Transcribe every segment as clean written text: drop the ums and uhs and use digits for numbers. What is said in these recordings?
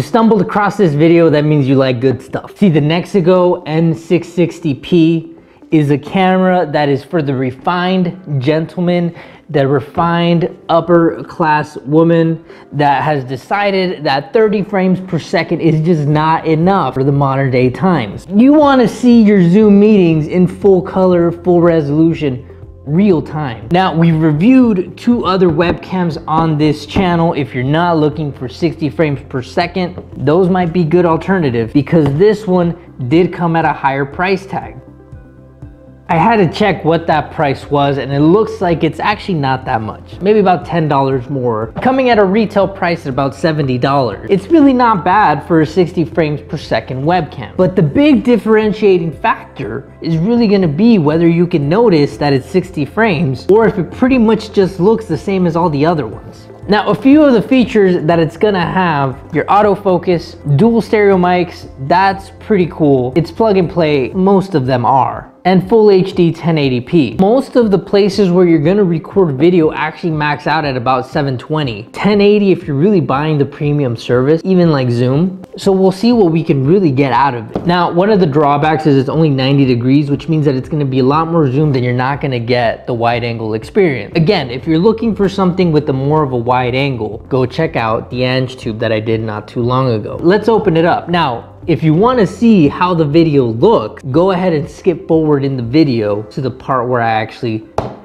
you stumbled across this video, that means you like good stuff. See, the NexiGo N660P is a camera that is for the refined gentleman, the refined upper class woman that has decided that 30 frames per second is just not enough for the modern day times. You want to see your Zoom meetings in full color, full resolution, real time. Now, we reviewed 2 other webcams on this channel. If you're not looking for 60 frames per second, those might be good alternatives because this one did come at a higher price tag. I had to check what that price was, and it looks like it's actually not that much. Maybe about $10 more, coming at a retail price at about $70. It's really not bad for a 60 frames per second webcam. But the big differentiating factor is really gonna be whether you can notice that it's 60 frames or if it pretty much just looks the same as all the other ones. Now, a few of the features that it's gonna have, your autofocus, dual stereo mics, that's pretty cool. It's plug and play, most of them are. And full HD 1080p. Most of the places where you're gonna record video actually max out at about 720. 1080 if you're really buying the premium service, even like Zoom. So we'll see what we can really get out of it. Now, one of the drawbacks is it's only 90 degrees, which means that it's gonna be a lot more zoom than you're not gonna get the wide angle experience. Again, if you're looking for something with a more of a wide angle, go check out the Ange tube that I did not too long ago. Let's open it up. Now, if you want to see how the video looks, go ahead and skip forward in the video to the part where I actually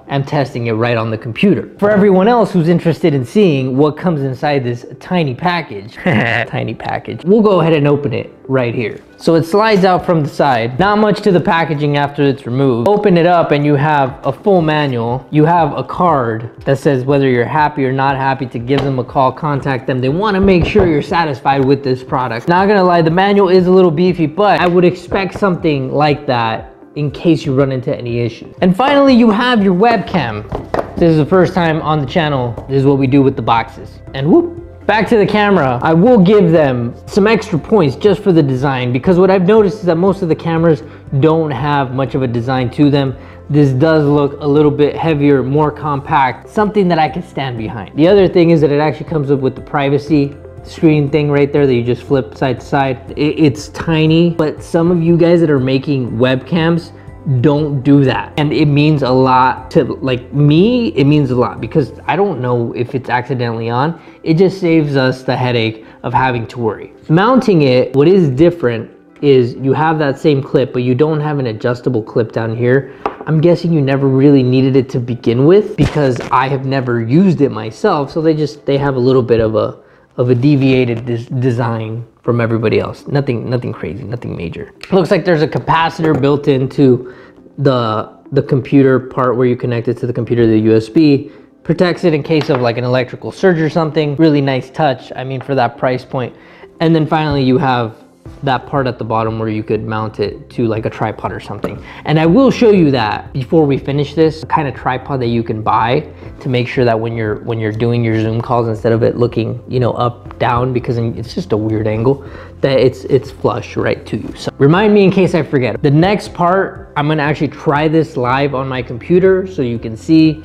am testing it right on the computer. For everyone else who's interested in seeing what comes inside this tiny package, tiny package, we'll go ahead and open it right here. So it slides out from the side. Not much to the packaging after it's removed. Open it up and you have a full manual. You have a card that says whether you're happy or not happy to give them a call, contact them. They want to make sure you're satisfied with this product. Not gonna lie, the manual is a little beefy, but I would expect something like that in case you run into any issues. And finally, you have your webcam. This is the first time on the channel. This is what we do with the boxes. And whoop. Back to the camera, I will give them some extra points just for the design, because what I've noticed is that most of the cameras don't have much of a design to them. This does look a little bit heavier, more compact, something that I can stand behind. The other thing is that it actually comes up with the privacy screen thing right there that you just flip side to side. It's tiny, but some of you guys that are making webcams don't do that, and it means a lot to, like me, it means a lot because I don't know if it's accidentally on. It just saves us the headache of having to worry. Mounting it, what is different is you have that same clip, but you don't have an adjustable clip down here. I'm guessing you never really needed it to begin with because I have never used it myself, so they have a little bit of a deviated design from everybody else. Nothing crazy, nothing major. Looks like there's a capacitor built into the computer part where you connect it to the computer, the USB. Protects it in case of like an electrical surge or something. Really nice touch, I mean, for that price point. And then finally you have that part at the bottom where you could mount it to like a tripod or something. And I will show you that before we finish this, kind of tripod that you can buy to make sure that when you're doing your Zoom calls, instead of it looking, you know, up, down, because it's just a weird angle, that it's flush right to you. So remind me in case I forget. The next part, I'm gonna actually try this live on my computer so you can see.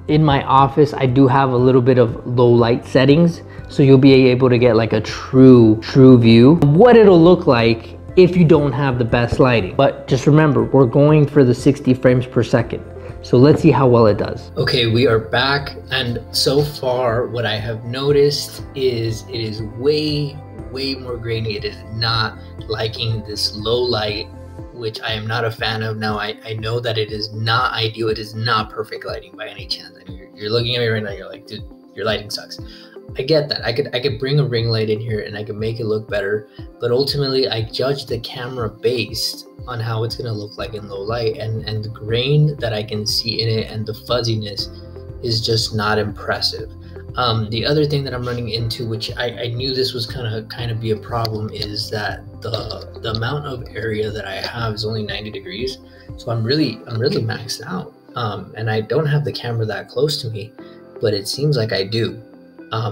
In my office, I do have a little bit of low light settings, so you'll be able to get like a true view of what it'll look like if you don't have the best lighting. But just remember, we're going for the 60 frames per second. So let's see how well it does. Okay, we are back, and so far what I have noticed is it is way more grainy. It is not liking this low light, which I am not a fan of. Now, I know that it is not ideal. It is not perfect lighting by any chance. And you're looking at me right now, you're like, dude, your lighting sucks. I get that. I could bring a ring light in here and I could make it look better, but ultimately I judge the camera based on how it's gonna look like in low light, and the grain that I can see in it and the fuzziness is just not impressive. The other thing that I'm running into, which I knew this was kind of be a problem, is that the amount of area that I have is only 90 degrees. So I'm really maxed out. And I don't have the camera that close to me, but it seems like I do.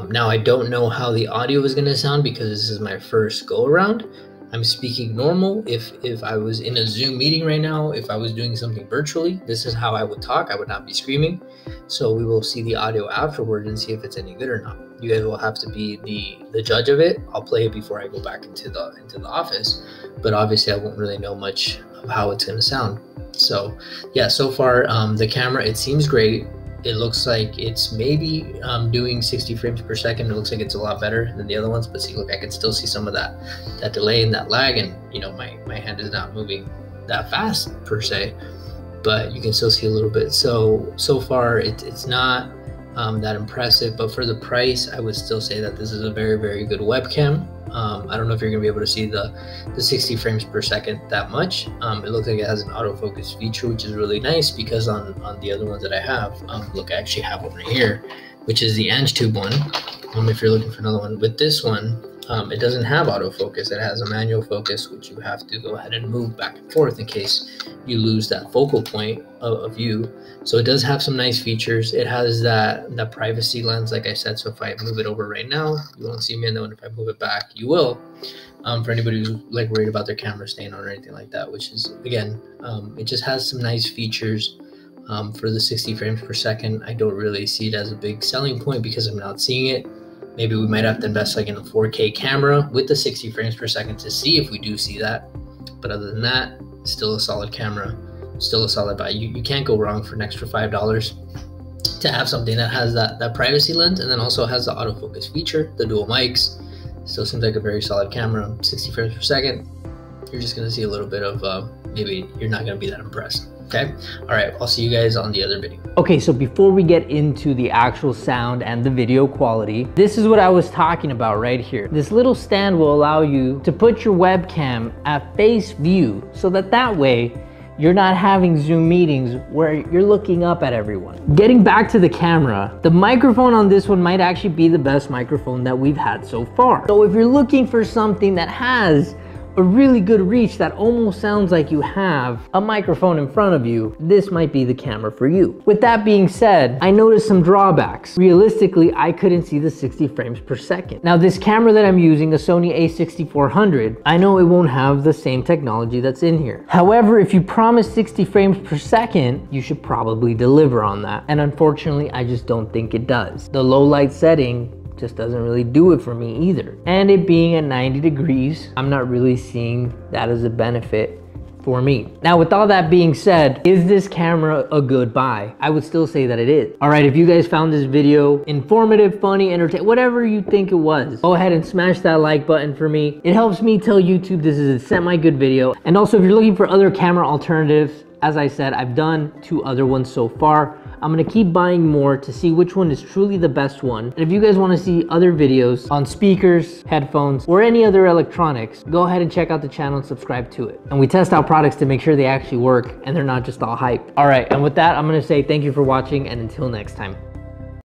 Now I don't know how the audio is gonna sound because this is my first go around. I'm speaking normal. If I was in a Zoom meeting right now, if I was doing something virtually, this is how I would talk. I would not be screaming. So we will see the audio afterward and see if it's any good or not. You guys will have to be the judge of it. I'll play it before I go back into the office, but obviously I won't really know much of how it's going to sound. So yeah, so far the camera, it seems great. It looks like it's maybe doing 60 frames per second. It looks like it's a lot better than the other ones, but see, look, I can still see some of that delay and that lag, and you know, my hand is not moving that fast per se, but you can still see a little bit. So far it's not that impressive, but for the price, I would still say that this is a very, very good webcam. I don't know if you're gonna be able to see the 60 frames per second that much. It looks like it has an autofocus feature, which is really nice, because on the other ones that I have, look, I actually have one right here, which is the Ange Tube one. If you're looking for another one, with this one, it doesn't have autofocus. It has a manual focus, which you have to go ahead and move back and forth in case you lose that focal point of view. So it does have some nice features. It has that privacy lens, like I said. So if I move it over right now, you won't see me, and then if I move it back, you will. For anybody who's like worried about their camera staying on or anything like that, which is, again, it just has some nice features. For the 60 frames per second, I don't really see it as a big selling point because I'm not seeing it. Maybe we might have to invest like in a 4K camera with the 60 frames per second to see if we do see that. But other than that, still a solid camera, still a solid buy. You can't go wrong for an extra $5 to have something that has that privacy lens, and then also has the autofocus feature, the dual mics. Still seems like a very solid camera. 60 frames per second, you're just gonna see a little bit of, maybe you're not gonna be that impressed. Okay, all right, I'll see you guys on the other video. Okay, so before we get into the actual sound and the video quality, this is what I was talking about right here. This little stand will allow you to put your webcam at face view, so that way you're not having Zoom meetings where you're looking up at everyone. Getting back to the camera, the microphone on this one might actually be the best microphone that we've had so far. So if you're looking for something that has a really good reach that almost sounds like you have a microphone in front of you, this might be the camera for you. With that being said, I noticed some drawbacks. Realistically, I couldn't see the 60 frames per second. Now, this camera that I'm using, a Sony a6400, I know it won't have the same technology that's in here. However, if you promise 60 frames per second, you should probably deliver on that. And unfortunately, I just don't think it does. The low light setting just doesn't really do it for me either. And it being at 90 degrees, I'm not really seeing that as a benefit for me. Now, with all that being said, is this camera a good buy? I would still say that it is. All right, if you guys found this video informative, funny, entertaining, whatever you think it was, go ahead and smash that like button for me. It helps me tell YouTube this is a semi-good video. And also, if you're looking for other camera alternatives, as I said, I've done 2 other ones so far. I'm gonna keep buying more to see which one is truly the best one. And if you guys wanna see other videos on speakers, headphones, or any other electronics, go ahead and check out the channel and subscribe to it. And we test out products to make sure they actually work and they're not just all hype. All right, and with that, I'm gonna say thank you for watching, and until next time.